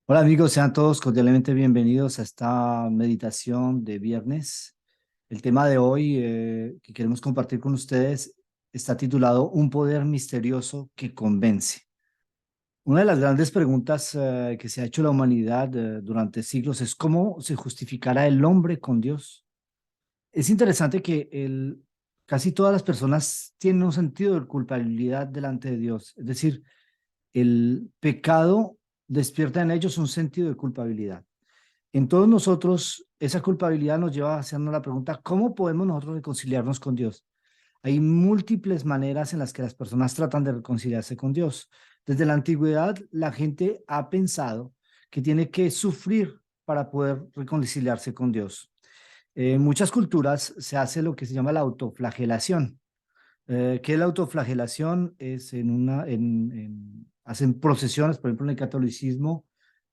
Hola amigos, sean todos cordialmente bienvenidos a esta meditación de viernes. El tema de hoy que queremos compartir con ustedes está titulado Un poder misterioso que convence. Una de las grandes preguntas que se ha hecho la humanidad durante siglos es cómo se justificará el hombre con Dios. Es interesante que casi todas las personas tienen un sentido de culpabilidad delante de Dios, es decir, el pecado despierta en ellos un sentido de culpabilidad. En todos nosotros, esa culpabilidad nos lleva a hacernos la pregunta, ¿cómo podemos nosotros reconciliarnos con Dios? Hay múltiples maneras en las que las personas tratan de reconciliarse con Dios. Desde la antigüedad, la gente ha pensado que tiene que sufrir para poder reconciliarse con Dios. En muchas culturas se hace lo que se llama la autoflagelación. ¿Qué es la autoflagelación? Es hacen procesiones, por ejemplo, en el catolicismo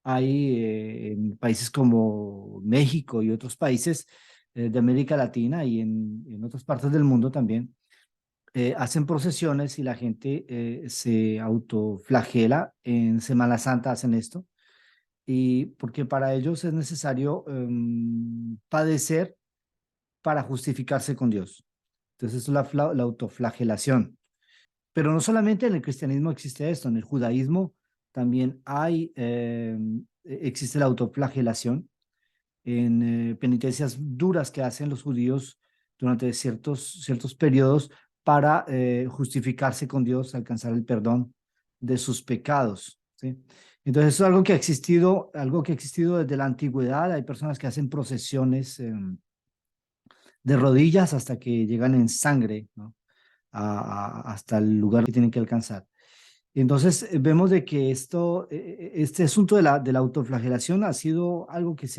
hay en países como México y otros países de América Latina y en otras partes del mundo también, hacen procesiones y la gente se autoflagela. En Semana Santa hacen esto, y porque para ellos es necesario padecer para justificarse con Dios. Entonces, es la autoflagelación. Pero no solamente en el cristianismo existe esto, en el judaísmo también existe la autoflagelación en penitencias duras que hacen los judíos durante ciertos periodos para justificarse con Dios, alcanzar el perdón de sus pecados, ¿sí? Entonces, eso es algo que ha existido desde la antigüedad. Hay personas que hacen procesiones de rodillas hasta que llegan en sangre, ¿no? Hasta el lugar que tienen que alcanzar. Entonces, vemos de que este asunto de la autoflagelación ha sido algo que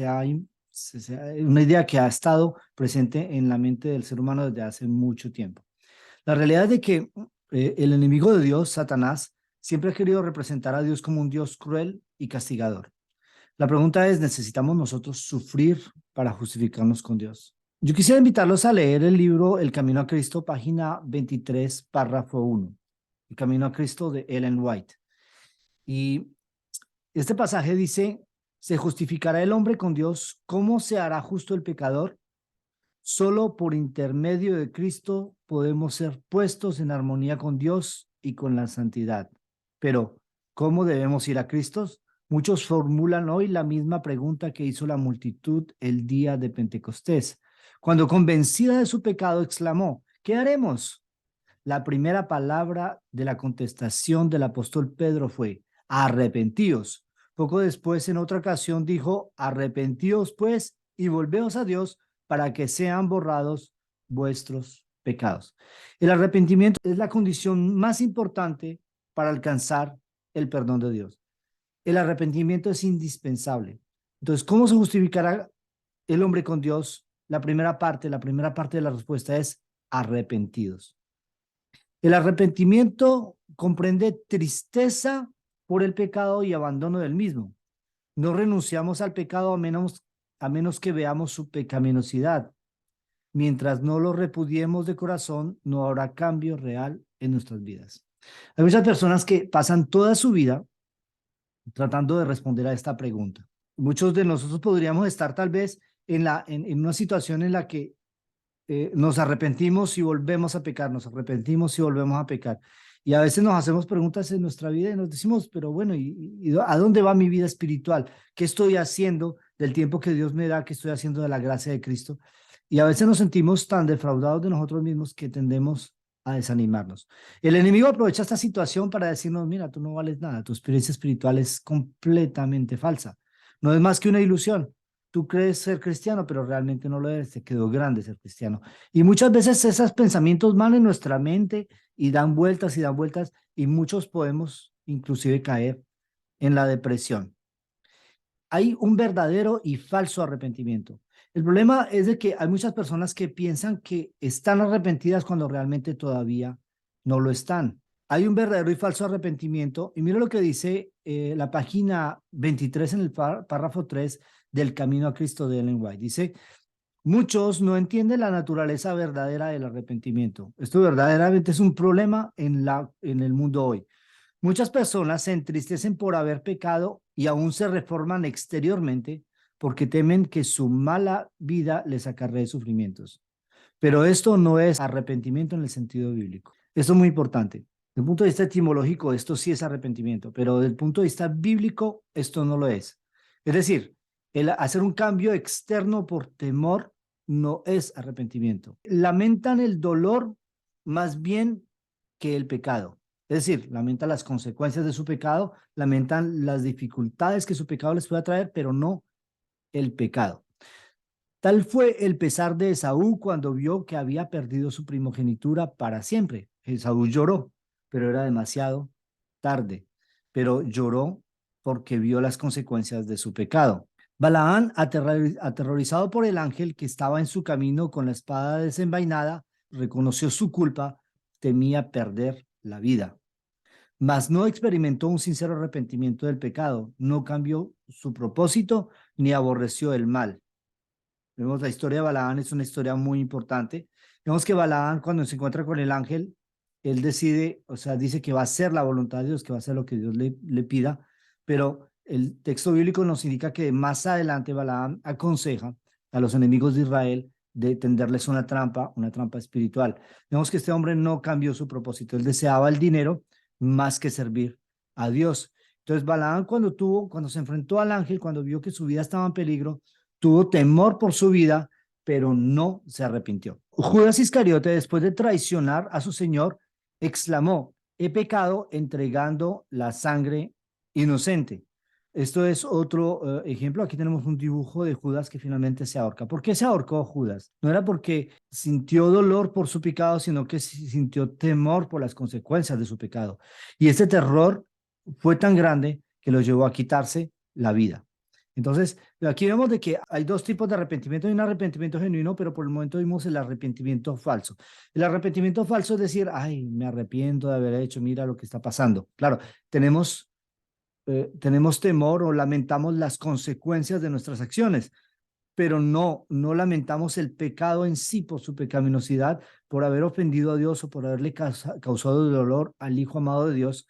una idea que ha estado presente en la mente del ser humano desde hace mucho tiempo. La realidad es de que el enemigo de Dios, Satanás, siempre ha querido representar a Dios como un Dios cruel y castigador. La pregunta es, ¿necesitamos nosotros sufrir para justificarnos con Dios? Yo quisiera invitarlos a leer el libro El Camino a Cristo, página 23, párrafo 1. El Camino a Cristo de Ellen White. Y este pasaje dice, ¿se justificará el hombre con Dios? ¿Cómo se hará justo el pecador? Solo por intermedio de Cristo podemos ser puestos en armonía con Dios y con la santidad. Pero, ¿cómo debemos ir a Cristo? Muchos formulan hoy la misma pregunta que hizo la multitud el día de Pentecostés, cuando convencida de su pecado exclamó, ¿qué haremos? La primera palabra de la contestación del apóstol Pedro fue, arrepentíos. Poco después, en otra ocasión, dijo, arrepentíos pues y volveos a Dios para que sean borrados vuestros pecados. El arrepentimiento es la condición más importante para alcanzar el perdón de Dios. El arrepentimiento es indispensable. Entonces, ¿cómo se justificará el hombre con Dios? La primera parte de la respuesta es arrepentidos. El arrepentimiento comprende tristeza por el pecado y abandono del mismo. No renunciamos al pecado a menos que veamos su pecaminosidad. Mientras no lo repudiemos de corazón, no habrá cambio real en nuestras vidas. Hay muchas personas que pasan toda su vida tratando de responder a esta pregunta. Muchos de nosotros podríamos estar tal vez en una situación en la que nos arrepentimos y volvemos a pecar, nos arrepentimos y volvemos a pecar. Y a veces nos hacemos preguntas en nuestra vida y nos decimos, pero bueno, ¿y a dónde va mi vida espiritual? ¿Qué estoy haciendo del tiempo que Dios me da? ¿Qué estoy haciendo de la gracia de Cristo? Y a veces nos sentimos tan defraudados de nosotros mismos que tendemos a desanimarnos. El enemigo aprovecha esta situación para decirnos, mira, tú no vales nada, tu experiencia espiritual es completamente falsa. No es más que una ilusión. Tú crees ser cristiano, pero realmente no lo eres, te quedó grande ser cristiano. Y muchas veces esos pensamientos van en nuestra mente y dan vueltas, y muchos podemos inclusive caer en la depresión. Hay un verdadero y falso arrepentimiento. El problema es de que hay muchas personas que piensan que están arrepentidas cuando realmente todavía no lo están. Hay un verdadero y falso arrepentimiento, y mira lo que dice la página 23 en el párrafo 3 del Camino a Cristo de Ellen White. Dice, muchos no entienden la naturaleza verdadera del arrepentimiento. Esto verdaderamente es un problema en el mundo hoy. Muchas personas se entristecen por haber pecado y aún se reforman exteriormente porque temen que su mala vida les acarree sufrimientos. Pero esto no es arrepentimiento en el sentido bíblico. Esto es muy importante. Desde el punto de vista etimológico, esto sí es arrepentimiento, pero desde el punto de vista bíblico, esto no lo es. Es decir, el hacer un cambio externo por temor no es arrepentimiento. Lamentan el dolor más bien que el pecado. Es decir, lamentan las consecuencias de su pecado, lamentan las dificultades que su pecado les pueda traer, pero no el pecado. Tal fue el pesar de Esaú cuando vio que había perdido su primogenitura para siempre. Esaú lloró, pero era demasiado tarde. Pero lloró porque vio las consecuencias de su pecado. Balaán, aterrorizado por el ángel que estaba en su camino con la espada desenvainada, reconoció su culpa, temía perder la vida. Mas no experimentó un sincero arrepentimiento del pecado, no cambió su propósito ni aborreció el mal. Vemos la historia de Balaán, es una historia muy importante. Vemos que Balaán, cuando se encuentra con el ángel, él decide, o sea, dice que va a hacer la voluntad de Dios, que va a hacer lo que Dios le pida, pero el texto bíblico nos indica que más adelante Balaán aconseja a los enemigos de Israel de tenderles una trampa espiritual. Vemos que este hombre no cambió su propósito, él deseaba el dinero más que servir a Dios. Entonces Balaán cuando se enfrentó al ángel, cuando vio que su vida estaba en peligro, tuvo temor por su vida, pero no se arrepintió. Judas Iscariote, después de traicionar a su Señor, exclamó, he pecado entregando la sangre inocente. Esto es otro ejemplo. Aquí tenemos un dibujo de Judas que finalmente se ahorca. ¿Por qué se ahorcó Judas? No era porque sintió dolor por su pecado, sino que sintió temor por las consecuencias de su pecado. Y este terror fue tan grande que lo llevó a quitarse la vida. Entonces, aquí vemos de que hay dos tipos de arrepentimiento. Hay un arrepentimiento genuino, pero por el momento vimos el arrepentimiento falso. El arrepentimiento falso es decir, ay, me arrepiento de haber hecho, mira lo que está pasando. Claro, tenemos temor o lamentamos las consecuencias de nuestras acciones, pero no lamentamos el pecado en sí por su pecaminosidad, por haber ofendido a Dios o por haberle causado dolor al Hijo amado de Dios,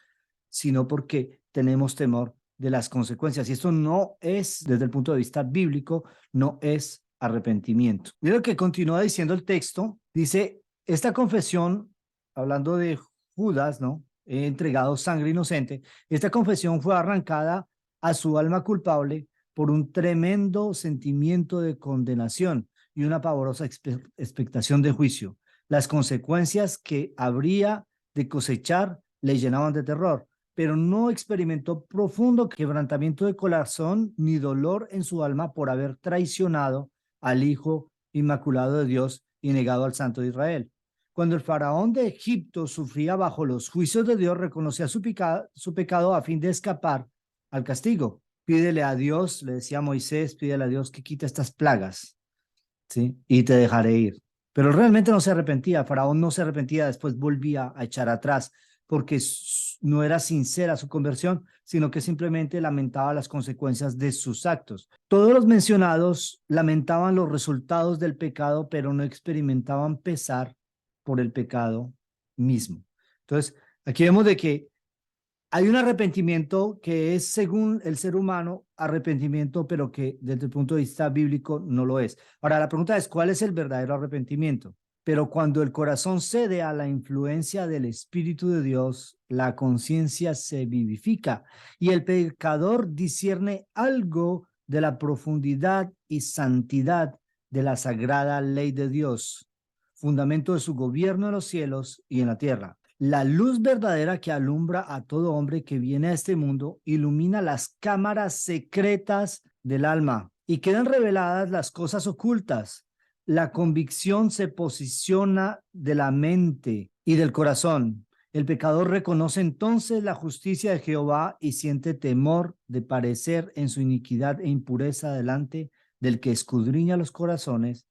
sino porque tenemos temor de las consecuencias. Y esto no es, desde el punto de vista bíblico, no es arrepentimiento. Mira lo que continúa diciendo el texto. Dice, esta confesión, hablando de Judas, ¿no? He entregado sangre inocente. Esta confesión fue arrancada a su alma culpable por un tremendo sentimiento de condenación y una pavorosa expectación de juicio. Las consecuencias que habría de cosechar le llenaban de terror, pero no experimentó profundo quebrantamiento de corazón ni dolor en su alma por haber traicionado al Hijo Inmaculado de Dios y negado al Santo de Israel. Cuando el faraón de Egipto sufría bajo los juicios de Dios, reconocía su pecado a fin de escapar al castigo. Pídele a Dios, le decía Moisés, pídele a Dios que quite estas plagas, ¿sí? Y te dejaré ir. Pero realmente no se arrepentía, Faraón no se arrepentía, después volvía a echar atrás, porque no era sincera su conversión, sino que simplemente lamentaba las consecuencias de sus actos. Todos los mencionados lamentaban los resultados del pecado, pero no experimentaban pesar por el pecado mismo. Entonces, aquí vemos de que hay un arrepentimiento que es según el ser humano arrepentimiento, pero que desde el punto de vista bíblico no lo es. Ahora, la pregunta es, ¿cuál es el verdadero arrepentimiento? Pero cuando el corazón cede a la influencia del Espíritu de Dios, la conciencia se vivifica y el pecador discierne algo de la profundidad y santidad de la sagrada ley de Dios, fundamento de su gobierno en los cielos y en la tierra. La luz verdadera que alumbra a todo hombre que viene a este mundo ilumina las cámaras secretas del alma y quedan reveladas las cosas ocultas. La convicción se posiciona de la mente y del corazón. El pecador reconoce entonces la justicia de Jehová y siente temor de parecer en su iniquidad e impureza delante del que escudriña los corazones.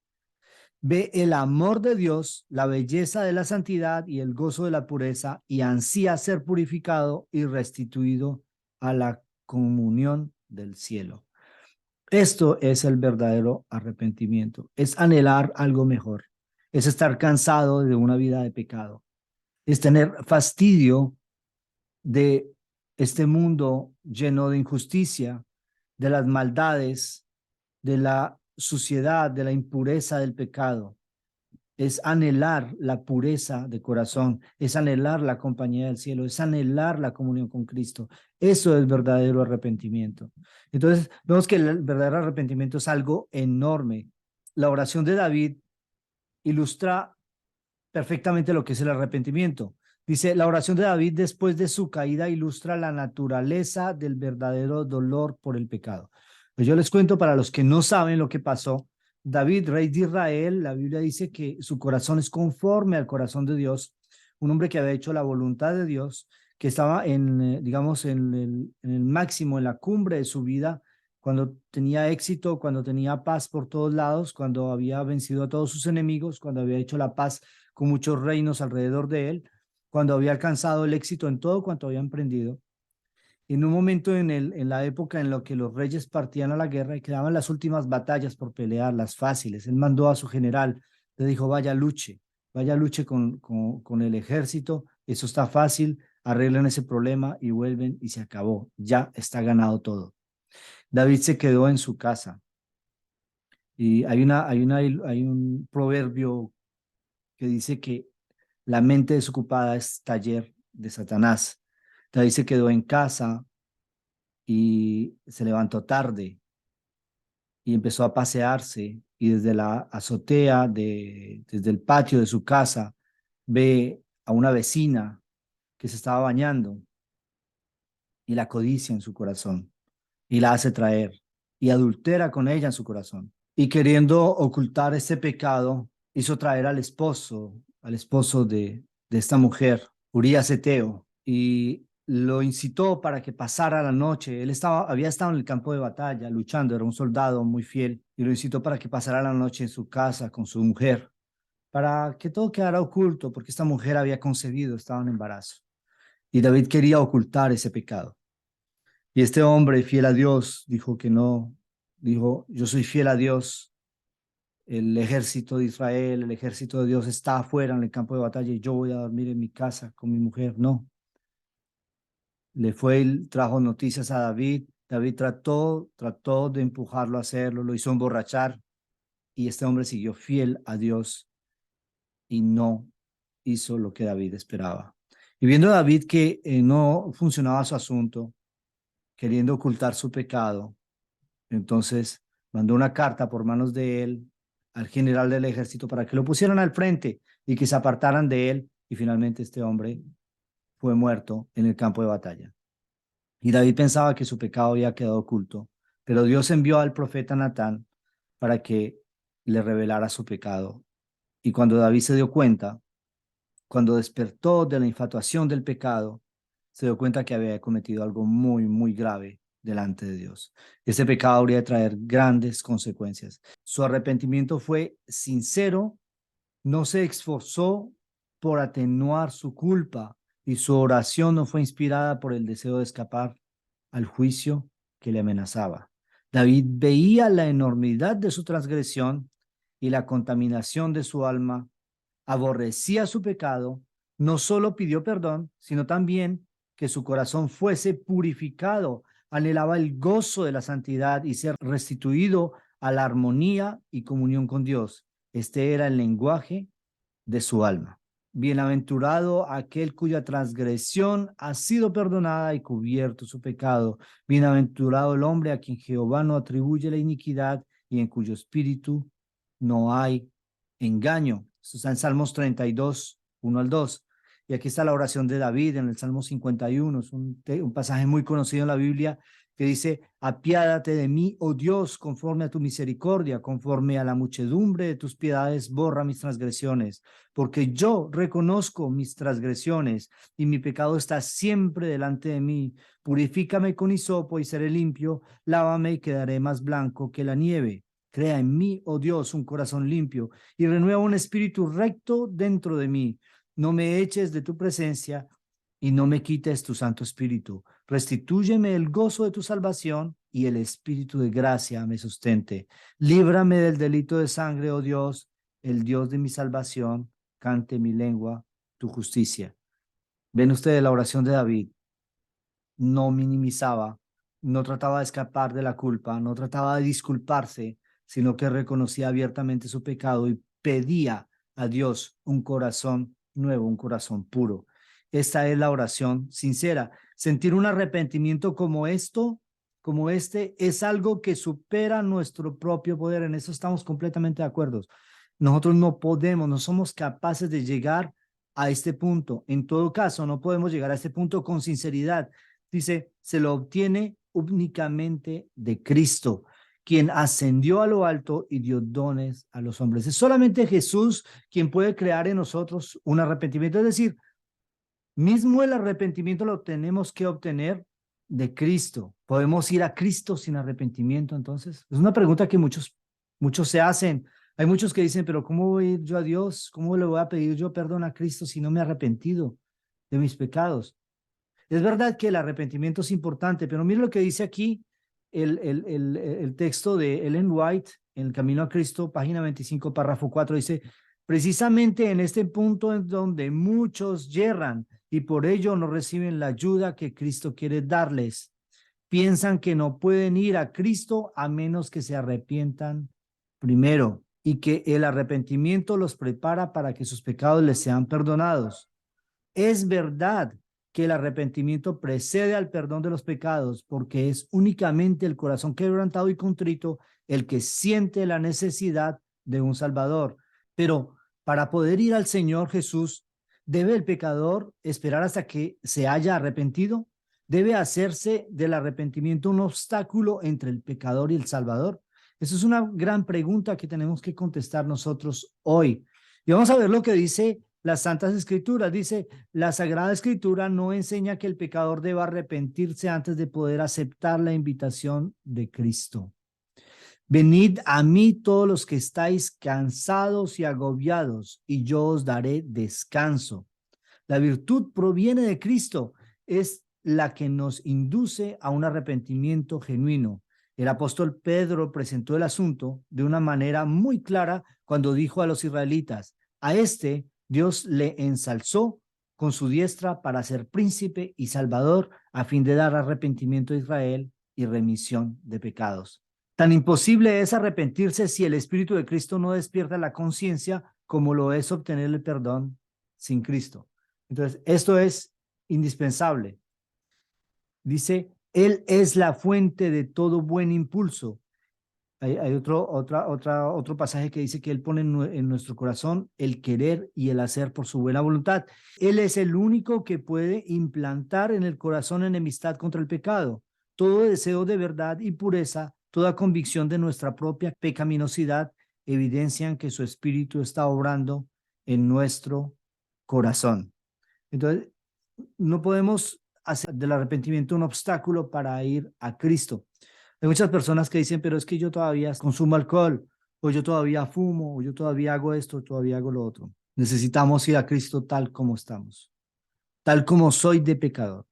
Ve el amor de Dios, la belleza de la santidad y el gozo de la pureza y ansía ser purificado y restituido a la comunión del cielo. Esto es el verdadero arrepentimiento, es anhelar algo mejor, es estar cansado de una vida de pecado, es tener fastidio de este mundo lleno de injusticia, de las maldades, de la suciedad, de la impureza del pecado. Es anhelar la pureza de corazón, es anhelar la compañía del cielo, es anhelar la comunión con Cristo. Eso es verdadero arrepentimiento. Entonces, vemos que el verdadero arrepentimiento es algo enorme. La oración de David ilustra perfectamente lo que es el arrepentimiento. Dice, la oración de David después de su caída ilustra la naturaleza del verdadero dolor por el pecado. Pues yo les cuento para los que no saben lo que pasó. David, rey de Israel, la Biblia dice que su corazón es conforme al corazón de Dios, un hombre que había hecho la voluntad de Dios, que estaba digamos, en el máximo, en la cumbre de su vida, cuando tenía éxito, cuando tenía paz por todos lados, cuando había vencido a todos sus enemigos, cuando había hecho la paz con muchos reinos alrededor de él, cuando había alcanzado el éxito en todo cuanto había emprendido. En un momento en la época en la que los reyes partían a la guerra y quedaban las últimas batallas por pelear, las fáciles, él mandó a su general, le dijo, vaya luche con el ejército, eso está fácil, arreglen ese problema y vuelven y se acabó, ya está ganado todo. David se quedó en su casa y hay un proverbio que dice que la mente desocupada es taller de Satanás. David se quedó en casa y se levantó tarde y empezó a pasearse y desde la azotea, desde el patio de su casa, ve a una vecina que se estaba bañando y la codicia en su corazón y la hace traer y adultera con ella en su corazón. Y queriendo ocultar ese pecado, hizo traer al esposo de esta mujer, Urías Eteo, y lo incitó para que pasara la noche. Él había estado en el campo de batalla luchando, era un soldado muy fiel, y lo incitó para que pasara la noche en su casa con su mujer, para que todo quedara oculto, porque esta mujer había concebido, estaba en embarazo. Y David quería ocultar ese pecado. Y este hombre, fiel a Dios, dijo que no, dijo, yo soy fiel a Dios, el ejército de Israel, el ejército de Dios está afuera en el campo de batalla y yo voy a dormir en mi casa con mi mujer. No, le fue y trajo noticias a David. David trató de empujarlo a hacerlo, lo hizo emborrachar y este hombre siguió fiel a Dios y no hizo lo que David esperaba. Y viendo a David que no funcionaba su asunto, queriendo ocultar su pecado, entonces mandó una carta por manos de él al general del ejército para que lo pusieran al frente y que se apartaran de él. Y finalmente este hombre fue muerto en el campo de batalla. Y David pensaba que su pecado había quedado oculto, pero Dios envió al profeta Natán para que le revelara su pecado. Y cuando David se dio cuenta, cuando despertó de la infatuación del pecado, se dio cuenta que había cometido algo muy, muy grave delante de Dios. Ese pecado habría de traer grandes consecuencias. Su arrepentimiento fue sincero, no se esforzó por atenuar su culpa y su oración no fue inspirada por el deseo de escapar al juicio que le amenazaba. David veía la enormidad de su transgresión y la contaminación de su alma, aborrecía su pecado, no solo pidió perdón, sino también que su corazón fuese purificado, anhelaba el gozo de la santidad y ser restituido a la armonía y comunión con Dios. Este era el lenguaje de su alma. Bienaventurado aquel cuya transgresión ha sido perdonada y cubierto su pecado. Bienaventurado el hombre a quien Jehová no atribuye la iniquidad y en cuyo espíritu no hay engaño. Esto está en Salmos 32, 1 al 2. Y aquí está la oración de David en el Salmo 51. Es un pasaje muy conocido en la Biblia que dice, apiádate de mí, oh Dios, conforme a tu misericordia, conforme a la muchedumbre de tus piedades, borra mis transgresiones, porque yo reconozco mis transgresiones y mi pecado está siempre delante de mí. Purifícame con hisopo y seré limpio, lávame y quedaré más blanco que la nieve. Crea en mí, oh Dios, un corazón limpio y renueva un espíritu recto dentro de mí. No me eches de tu presencia y no me quites tu Santo Espíritu. Restitúyeme el gozo de tu salvación y el espíritu de gracia me sustente. Líbrame del delito de sangre, oh Dios, el Dios de mi salvación. Cante mi lengua tu justicia. Ven ustedes la oración de David. no minimizaba, no trataba de escapar de la culpa, no trataba de disculparse, sino que reconocía abiertamente su pecado y pedía a Dios un corazón nuevo, un corazón puro. Esta es la oración sincera. Sentir un arrepentimiento como esto, como este, es algo que supera nuestro propio poder. En eso estamos completamente de acuerdo. Nosotros no podemos, no somos capaces de llegar a este punto. En todo caso, no podemos llegar a este punto con sinceridad. Dice, se lo obtiene únicamente de Cristo, quien ascendió a lo alto y dio dones a los hombres. Es solamente Jesús quien puede crear en nosotros un arrepentimiento. Es decir, mismo el arrepentimiento lo tenemos que obtener de Cristo. ¿Podemos ir a Cristo sin arrepentimiento entonces? Es una pregunta que muchos se hacen. Hay muchos que dicen, pero ¿cómo voy a ir yo a Dios? ¿Cómo le voy a pedir yo perdón a Cristo si no me he arrepentido de mis pecados? Es verdad que el arrepentimiento es importante, pero mire lo que dice aquí el texto de Ellen White en El Camino a Cristo, página 25, párrafo 4, dice, precisamente en este punto en donde muchos yerran y por ello no reciben la ayuda que Cristo quiere darles, piensan que no pueden ir a Cristo a menos que se arrepientan primero y que el arrepentimiento los prepara para que sus pecados les sean perdonados. Es verdad que el arrepentimiento precede al perdón de los pecados, porque es únicamente el corazón quebrantado y contrito el que siente la necesidad de un Salvador. Pero para poder ir al Señor Jesús, ¿debe el pecador esperar hasta que se haya arrepentido? ¿Debe hacerse del arrepentimiento un obstáculo entre el pecador y el Salvador? Esa es una gran pregunta que tenemos que contestar nosotros hoy. Y vamos a ver lo que dice las Santas Escrituras. Dice, la Sagrada Escritura no enseña que el pecador deba arrepentirse antes de poder aceptar la invitación de Cristo. Venid a mí todos los que estáis cansados y agobiados, y yo os daré descanso. La virtud proviene de Cristo, es la que nos induce a un arrepentimiento genuino. El apóstol Pedro presentó el asunto de una manera muy clara cuando dijo a los israelitas, a este Dios le ensalzó con su diestra para ser príncipe y salvador a fin de dar arrepentimiento a Israel y remisión de pecados. Tan imposible es arrepentirse si el Espíritu de Cristo no despierta la conciencia como lo es obtener el perdón sin Cristo. Entonces, esto es indispensable. Dice, Él es la fuente de todo buen impulso. Hay otro pasaje que dice que Él pone en nuestro corazón el querer y el hacer por su buena voluntad. Él es el único que puede implantar en el corazón enemistad contra el pecado. Todo deseo de verdad y pureza, toda convicción de nuestra propia pecaminosidad evidencian que su espíritu está obrando en nuestro corazón. Entonces, no podemos hacer del arrepentimiento un obstáculo para ir a Cristo. Hay muchas personas que dicen, pero es que yo todavía consumo alcohol, o yo todavía fumo, o yo todavía hago esto, todavía hago lo otro. Necesitamos ir a Cristo tal como estamos, tal como soy de pecador.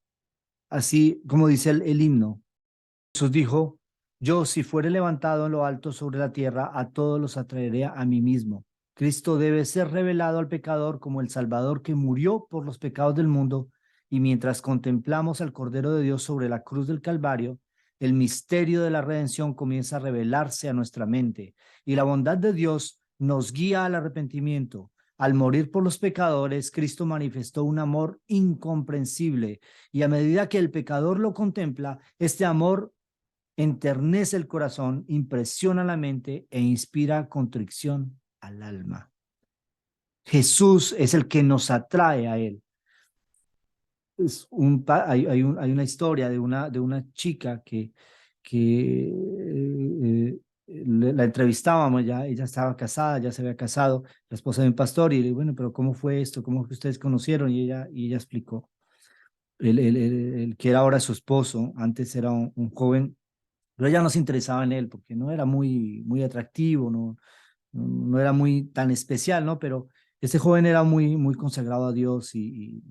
Así como dice el himno, Jesús dijo, yo si fuere levantado en lo alto sobre la tierra, a todos los atraeré a mí mismo. Cristo debe ser revelado al pecador como el Salvador que murió por los pecados del mundo, y mientras contemplamos al Cordero de Dios sobre la cruz del Calvario, el misterio de la redención comienza a revelarse a nuestra mente, y la bondad de Dios nos guía al arrepentimiento. Al morir por los pecadores, Cristo manifestó un amor incomprensible, y a medida que el pecador lo contempla, este amor enternece el corazón, impresiona la mente e inspira contrición al alma. Jesús es el que nos atrae a Él. Hay una historia de una chica que la entrevistábamos, ya, ella estaba casada, ya se había casado, la esposa de un pastor, y le digo, bueno, pero ¿cómo fue esto? ¿Cómo que ustedes conocieron? Y ella explicó. El que era ahora su esposo, antes era un joven, pero ella no se interesaba en él porque no era muy atractivo, no era muy tan especial, ¿no? Pero este joven era muy consagrado a Dios y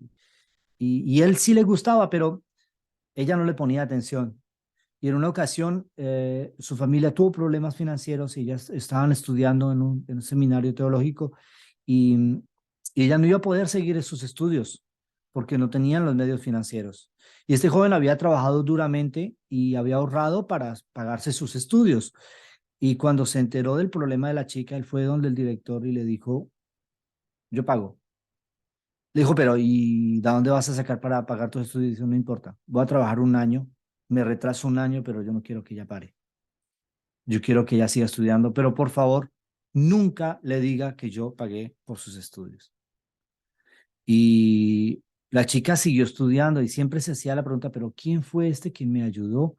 él sí le gustaba, pero ella no le ponía atención. Y en una ocasión su familia tuvo problemas financieros y ellas estaban estudiando en un seminario teológico y ella no iba a poder seguir sus estudios porque no tenían los medios financieros. Y este joven había trabajado duramente y había ahorrado para pagarse sus estudios. Y cuando se enteró del problema de la chica, él fue donde el director y le dijo, yo pago. Le dijo, pero ¿y de dónde vas a sacar para pagar tus estudios? Dice, no importa, voy a trabajar un año, me retraso un año, pero yo no quiero que ella pare. Yo quiero que ella siga estudiando, pero por favor, nunca le diga que yo pagué por sus estudios. Y la chica siguió estudiando y siempre se hacía la pregunta, pero ¿quién fue este que me ayudó?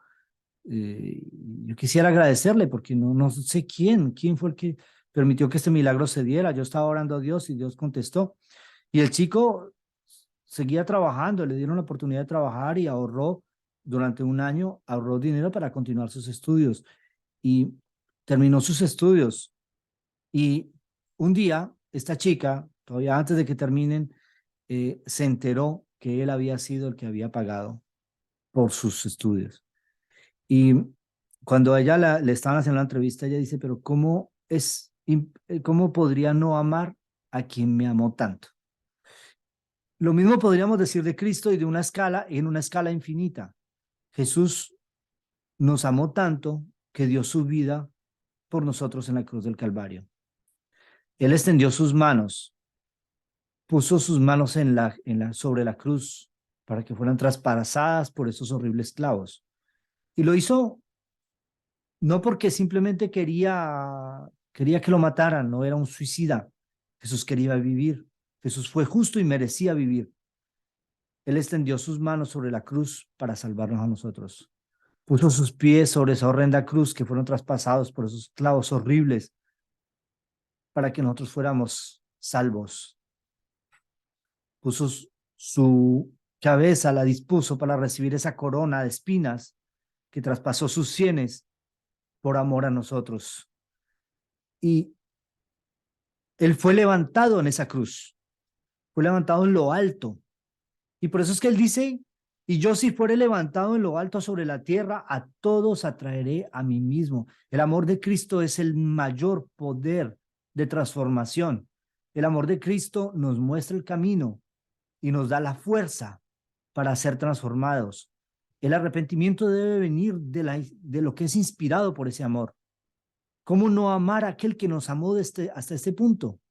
Yo quisiera agradecerle porque no sé quién fue el que permitió que este milagro se diera. Yo estaba orando a Dios y Dios contestó. Y el chico seguía trabajando, le dieron la oportunidad de trabajar y ahorró durante un año, ahorró dinero para continuar sus estudios y terminó sus estudios. Y un día, esta chica, todavía antes de que terminen, se enteró que él había sido el que había pagado por sus estudios. Y cuando a ella le estaban haciendo la entrevista, ella dice, pero ¿cómo podría no amar a quien me amó tanto? Lo mismo podríamos decir de Cristo y de una escala, en una escala infinita. Jesús nos amó tanto que dio su vida por nosotros en la cruz del Calvario. Él extendió sus manos, puso sus manos sobre la cruz para que fueran traspasadas por esos horribles clavos. Y lo hizo no porque simplemente quería que lo mataran, no era un suicida. Jesús quería vivir. Jesús fue justo y merecía vivir. Él extendió sus manos sobre la cruz para salvarnos a nosotros. Puso sus pies sobre esa horrenda cruz que fueron traspasados por esos clavos horribles para que nosotros fuéramos salvos. Puso su cabeza, la dispuso para recibir esa corona de espinas que traspasó sus sienes por amor a nosotros. Y él fue levantado en esa cruz, fue levantado en lo alto. Y por eso es que él dice, y yo si fuere levantado en lo alto sobre la tierra, a todos atraeré a mí mismo. El amor de Cristo es el mayor poder de transformación. El amor de Cristo nos muestra el camino y nos da la fuerza para ser transformados. El arrepentimiento debe venir de lo que es inspirado por ese amor. ¿Cómo no amar a aquel que nos amó hasta este punto?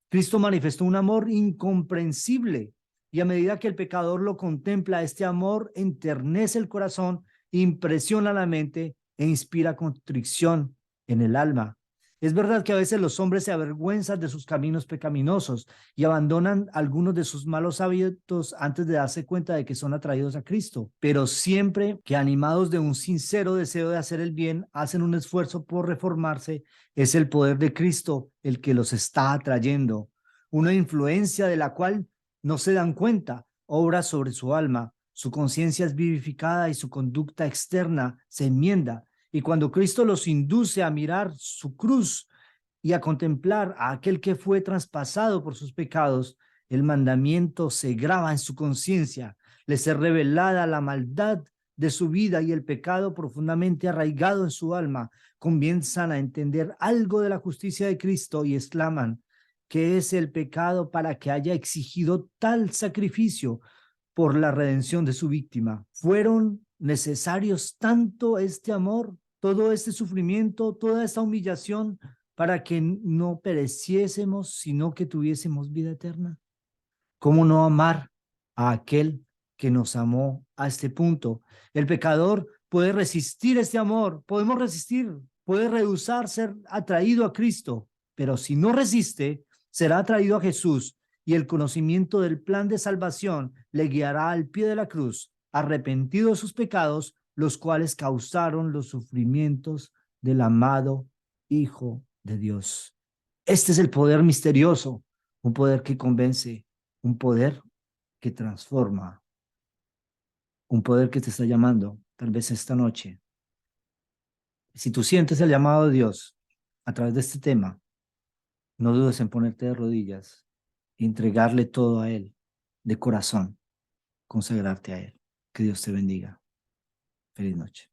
Cristo manifestó un amor incomprensible y a medida que el pecador lo contempla, este amor enternece el corazón, impresiona la mente e inspira contrición en el alma. Es verdad que a veces los hombres se avergüenzan de sus caminos pecaminosos y abandonan algunos de sus malos hábitos antes de darse cuenta de que son atraídos a Cristo, pero siempre que animados de un sincero deseo de hacer el bien, hacen un esfuerzo por reformarse, es el poder de Cristo el que los está atrayendo, una influencia de la cual no se dan cuenta, obra sobre su alma, su conciencia es vivificada y su conducta externa se enmienda. Y cuando Cristo los induce a mirar su cruz y a contemplar a aquel que fue traspasado por sus pecados, el mandamiento se graba en su conciencia, les es revelada la maldad de su vida y el pecado profundamente arraigado en su alma, comienzan a entender algo de la justicia de Cristo y exclaman, ¿qué es el pecado para que haya exigido tal sacrificio por la redención de su víctima? ¿Fueron necesarios tanto este amor, todo este sufrimiento, toda esta humillación para que no pereciésemos, sino que tuviésemos vida eterna? ¿Cómo no amar a aquel que nos amó a este punto? El pecador puede resistir este amor, podemos resistir, puede rehusar ser atraído a Cristo, pero si no resiste, será atraído a Jesús y el conocimiento del plan de salvación le guiará al pie de la cruz, arrepentido de sus pecados, los cuales causaron los sufrimientos del amado Hijo de Dios. Este es el poder misterioso, un poder que convence, un poder que transforma, un poder que te está llamando, tal vez esta noche. Si tú sientes el llamado de Dios a través de este tema, no dudes en ponerte de rodillas, entregarle todo a Él, de corazón, consagrarte a Él. Que Dios te bendiga. Feliz noche.